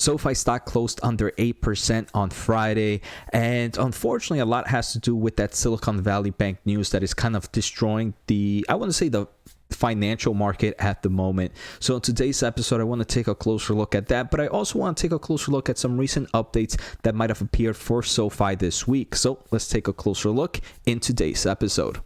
SOFI stock closed under 8% on Friday, and unfortunately a lot has to do with that Silicon Valley Bank news that is kind of destroying the financial market at the moment. So in today's episode, I want to take a closer look at that, but I also want to take a closer look at some recent updates that might have appeared for SOFI this week. So let's take a closer look in today's episode.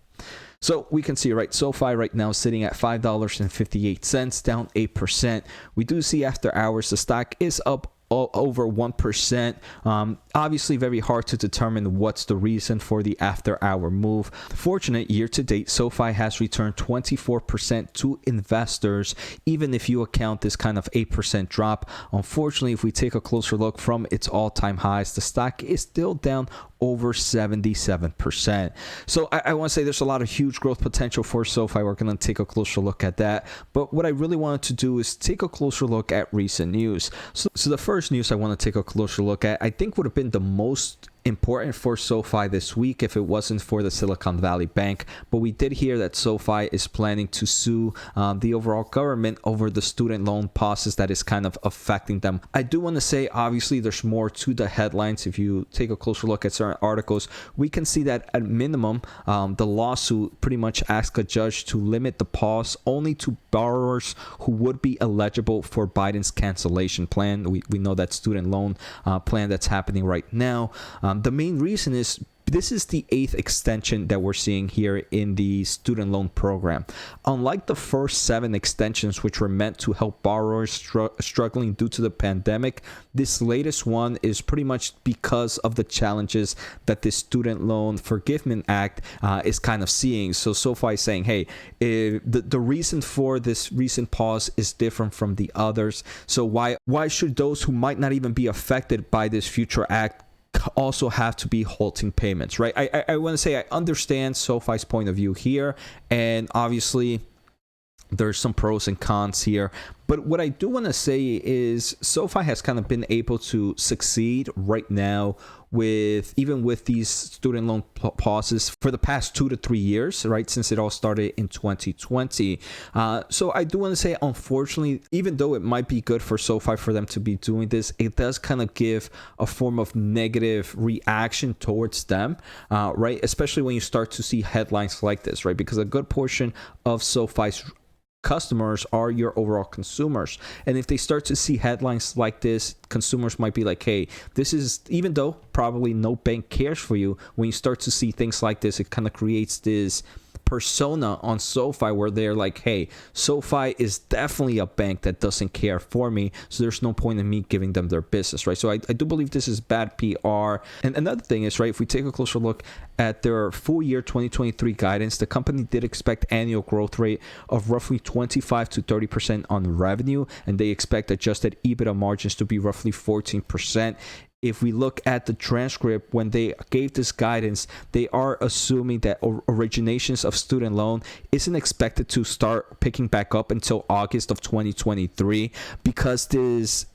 So we can see, right, SOFI right now sitting at $5.58, down 8%. We do see after hours the stock is up over 1%. Obviously very hard to determine what's the reason for the after hour move. Fortunate, year to date, SOFI has returned 24% to investors, even if you account this kind of 8% drop. Unfortunately, if we take a closer look from its all-time highs, the stock is still down over 77%. So I want to say there's a lot of huge growth potential for SOFI. We're going to take a closer look at that. But what I really wanted to do is take a closer look at recent news. So the first news I want to take a closer look at, I think would have been the most important for SOFI this week if it wasn't for the Silicon Valley Bank. But we did hear that SOFI is planning to sue the overall government over the student loan pauses that is kind of affecting them. I do want to say, obviously, there's more to the headlines. If you take a closer look at certain articles, we can see that at minimum, the lawsuit pretty much asked a judge to limit the pause only to borrowers who would be eligible for Biden's cancellation plan. We know that student loan plan that's happening right now. The main reason is this is the 8th extension that we're seeing here in the student loan program. Unlike the first 7 extensions, which were meant to help borrowers struggling due to the pandemic, this latest one is pretty much because of the challenges that this Student Loan Forgiveness Act is kind of seeing. So SOFI is saying, hey, the reason for this recent pause is different from the others. So why should those who might not even be affected by this future act also have to be halting payments, right? I want to say I understand SOFI's point of view here, and obviously there's some pros and cons here. But what I do want to say is SOFI has kind of been able to succeed right now even with these student loan pauses for the past 2 to 3 years, right, since it all started in 2020. So I do want to say, unfortunately, even though it might be good for SOFI for them to be doing this, it does kind of give a form of negative reaction towards them, right, especially when you start to see headlines like this, right, because a good portion of SOFI's customers are your overall consumers, and if they start to see headlines like this, consumers might be like, hey, this is, even though probably no bank cares for you, when you start to see things like this, it kind of creates this persona on SOFI where they're like, hey, SOFI is definitely a bank that doesn't care for me, so there's no point in me giving them their business, right? So I do believe this is bad PR. And another thing is, right, if we take a closer look at their full year 2023 guidance, the company did expect annual growth rate of roughly 25 to 30% on revenue, and they expect adjusted EBITDA margins to be roughly 14%. If we look at the transcript, when they gave this guidance, they are assuming that originations of student loan isn't expected to start picking back up until August of 2023, because this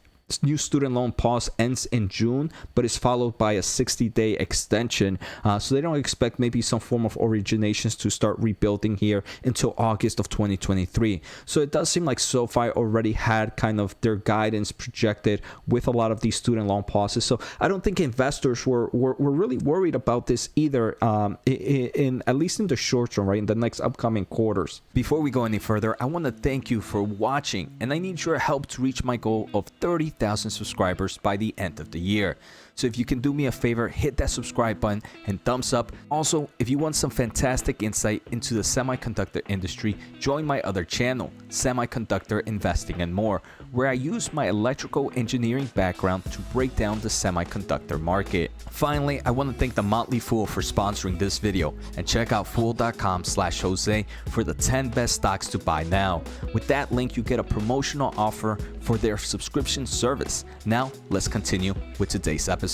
new student loan pause ends in June, but is followed by a 60-day extension. So they don't expect maybe some form of originations to start rebuilding here until August of 2023. So it does seem like SOFI already had kind of their guidance projected with a lot of these student loan pauses. So I don't think investors were really worried about this either, in at least in the short term, right, in the next upcoming quarters. Before we go any further, I want to thank you for watching, and I need your help to reach my goal of 30,000 subscribers by the end of the year. So if you can do me a favor, hit that subscribe button and thumbs up. Also, if you want some fantastic insight into the semiconductor industry, join my other channel, Semiconductor Investing and More, where I use my electrical engineering background to break down the semiconductor market. Finally, I want to thank the Motley Fool for sponsoring this video, and check out fool.com/Jose for the 10 best stocks to buy now. With that link, you get a promotional offer for their subscription service. Now, let's continue with today's episode.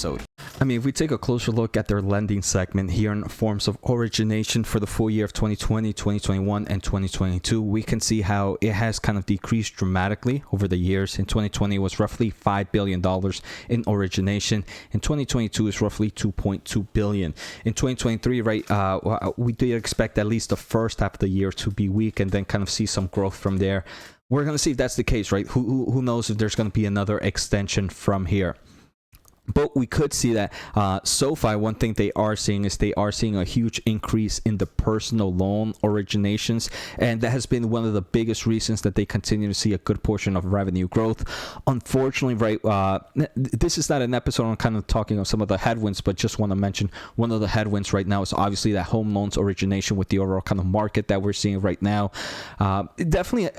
I mean, if we take a closer look at their lending segment here in forms of origination for the full year of 2020, 2021, and 2022, we can see how it has kind of decreased dramatically over the years. In 2020, it was roughly $5 billion in origination. In 2022, it's roughly $2.2 billion. In 2023, right, we did expect at least the first half of the year to be weak and then kind of see some growth from there. we're going to see if that's the case, right? Who knows if there's going to be another extension from here. But we could see that SoFi, one thing they are seeing is they are seeing a huge increase in the personal loan originations. And that has been one of the biggest reasons that they continue to see a good portion of revenue growth. Unfortunately, right, this is not an episode on kind of talking of some of the headwinds, but just want to mention one of the headwinds right now is obviously that home loans origination with the overall kind of market that we're seeing right now. Definitely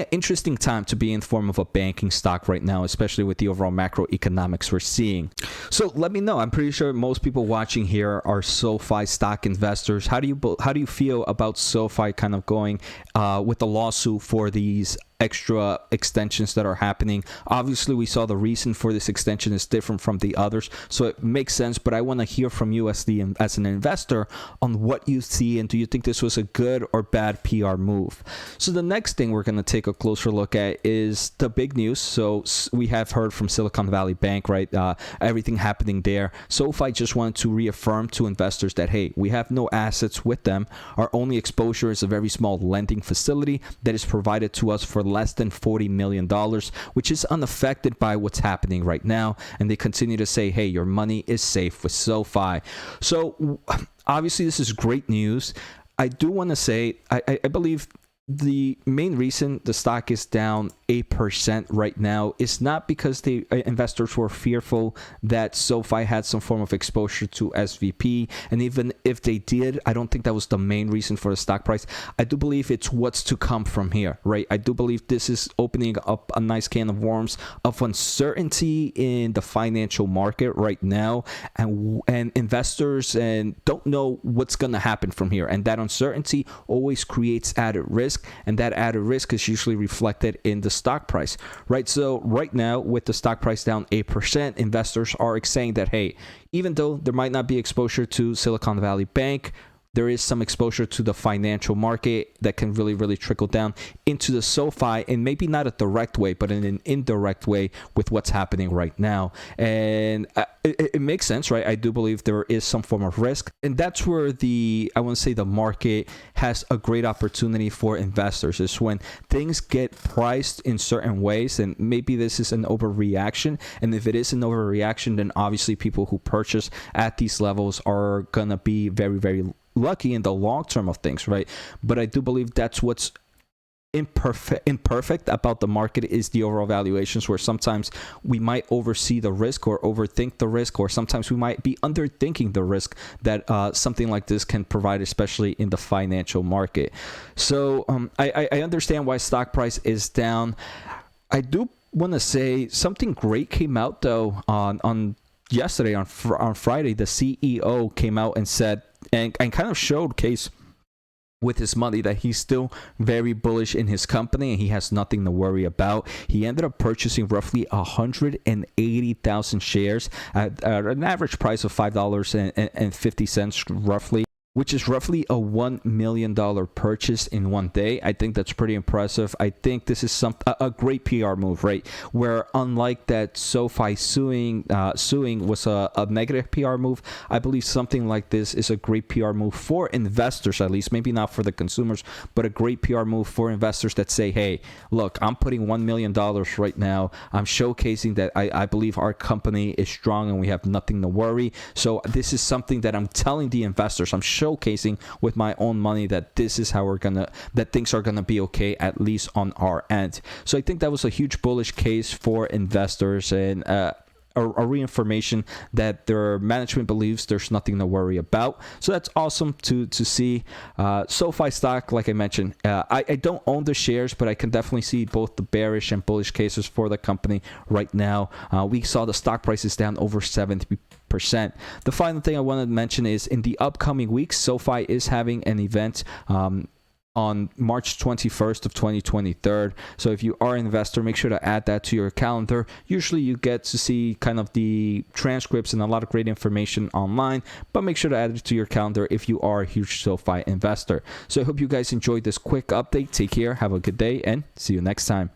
an interesting time to be in the form of a banking stock right now, especially with the overall macroeconomics we're seeing. So let me know. I'm pretty sure most people watching here are SOFI stock investors. How do you feel about SOFI kind of going with the lawsuit for these extra extensions that are happening? Obviously, we saw the reason for this extension is different from the others, so it makes sense. But I want to hear from you as an investor on what you see, and do you think this was a good or bad PR move? So the next thing we're going to take a closer look at is the big news. So we have heard from Silicon Valley Bank, right? Everything happening there. SoFi just wanted to reaffirm to investors that, hey, we have no assets with them. Our only exposure is a very small lending facility that is provided to us for less than $40 million, which is unaffected by what's happening right now. And they continue to say, hey, your money is safe with SoFi. So obviously this is great news. I do want to say, I believe the main reason the stock is down 8% right now is not because the investors were fearful that SoFi had some form of exposure to SVB. And even if they did, I don't think that was the main reason for the stock price. I do believe it's what's to come from here, right? I do believe this is opening up a nice can of worms of uncertainty in the financial market right now. And investors don't know what's going to happen from here. And that uncertainty always creates added risk. And that added risk is usually reflected in the stock price, right? So right now, with the stock price down 8%, investors are saying that, hey, even though there might not be exposure to Silicon Valley Bank, there is some exposure to the financial market that can really, really trickle down into the SoFi, and maybe not a direct way, but in an indirect way with what's happening right now. And it makes sense, right? I do believe there is some form of risk. And that's where I want to say the market has a great opportunity for investors, is when things get priced in certain ways. And maybe this is an overreaction. And if it is an overreaction, then obviously people who purchase at these levels are going to be very, very lucky in the long term of things, right? But I do believe that's what's imperfect about the market, is the overall valuations, where sometimes we might oversee the risk or overthink the risk, or sometimes we might be underthinking the risk that something like this can provide, especially in the financial market. So I understand why stock price is down. I do want to say something great came out though on yesterday, on Friday. The CEO came out and said, and kind of showcase with his money, that he's still very bullish in his company and he has nothing to worry about. He ended up purchasing roughly 180,000 shares at an average price of $5.50 roughly, which is roughly a $1 million purchase in one day. I think that's pretty impressive. I think this is a great PR move, right? Where unlike that SoFi suing was a negative PR move, I believe something like this is a great PR move for investors, at least. Maybe not for the consumers, but a great PR move for investors that say, hey, look, I'm putting $1 million right now. I'm showcasing that I believe our company is strong and we have nothing to worry. So this is something that I'm telling the investors. I'm showcasing with my own money that this is how that things are gonna be okay, at least on our end. So I think that was a huge bullish case for investors, and a reaffirmation that their management believes there's nothing to worry about. So that's awesome to see. SoFi stock, like I mentioned, I don't own the shares, but I can definitely see both the bearish and bullish cases for the company right now. We saw the stock price is down over 70%. The final thing I wanted to mention is in the upcoming weeks, SoFi is having an event on March 21st of 2023. So if you are an investor, make sure to add that to your calendar. Usually you get to see kind of the transcripts and a lot of great information online, but make sure to add it to your calendar if you are a huge SoFi investor. So I hope you guys enjoyed this quick update. Take care, have a good day, and see you next time.